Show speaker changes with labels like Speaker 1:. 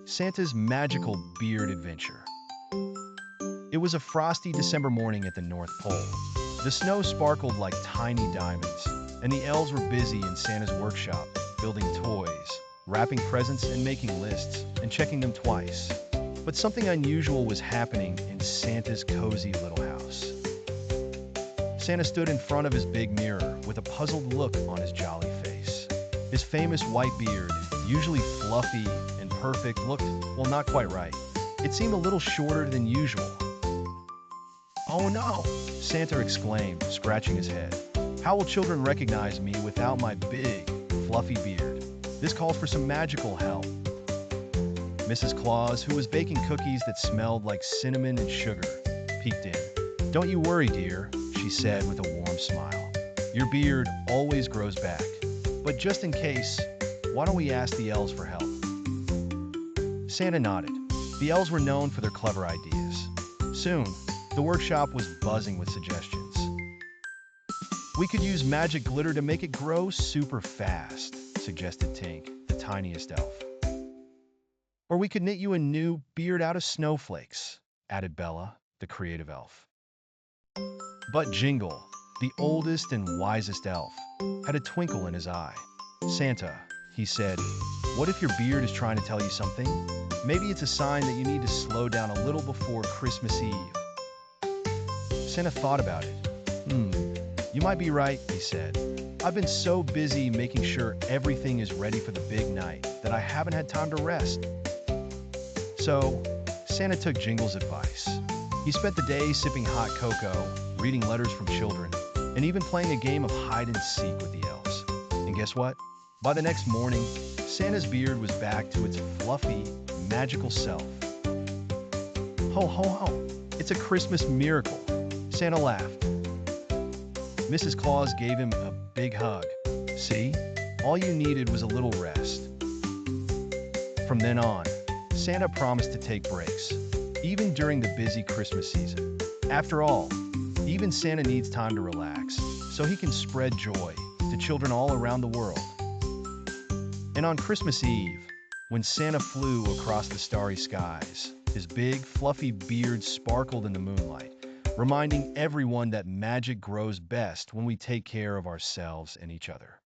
Speaker 1: Santa's Magical Beard Adventure. It was a frosty December morning at the North Pole. The snow sparkled like tiny diamonds, and the elves were busy in Santa's workshop, building toys, wrapping presents and making lists, and checking them twice. But something unusual was happening in Santa's cozy little house. Santa stood in front of his big mirror with a puzzled look on his jolly face. His famous white beard, usually fluffy and perfect, looked, well, not quite right. It seemed a little shorter than usual. "Oh no!" Santa exclaimed, scratching his head. "How will children recognize me without my big, fluffy beard? This calls for some magical help." Mrs. Claus, who was baking cookies that smelled like cinnamon and sugar, peeked in. "Don't you worry, dear," she said with a warm smile. "Your beard always grows back. But just in case, why don't we ask the elves for help?" Santa nodded. The elves were known for their clever ideas. Soon, the workshop was buzzing with suggestions. "We could use magic glitter to make it grow super fast," suggested Tink, the tiniest elf. "Or we could knit you a new beard out of snowflakes," added Bella, the creative elf. But Jingle, the oldest and wisest elf, had a twinkle in his eye. "Santa," he said, "what if your beard is trying to tell you something? Maybe it's a sign that you need to slow down a little before Christmas Eve." Santa thought about it. You might be right," he said. "I've been so busy making sure everything is ready for the big night that I haven't had time to rest." So, Santa took Jingle's advice. He spent the day sipping hot cocoa, reading letters from children, and even playing a game of hide and seek with the elves. And guess what? By the next morning, Santa's beard was back to its fluffy, magical self. "Ho, ho, ho! It's a Christmas miracle!" Santa laughed. Mrs. Claus gave him a big hug. "See? All you needed was a little rest." From then on, Santa promised to take breaks, even during the busy Christmas season. After all, even Santa needs time to relax, so he can spread joy to children all around the world. And on Christmas Eve, when Santa flew across the starry skies, his big, fluffy beard sparkled in the moonlight, reminding everyone that magic grows best when we take care of ourselves and each other.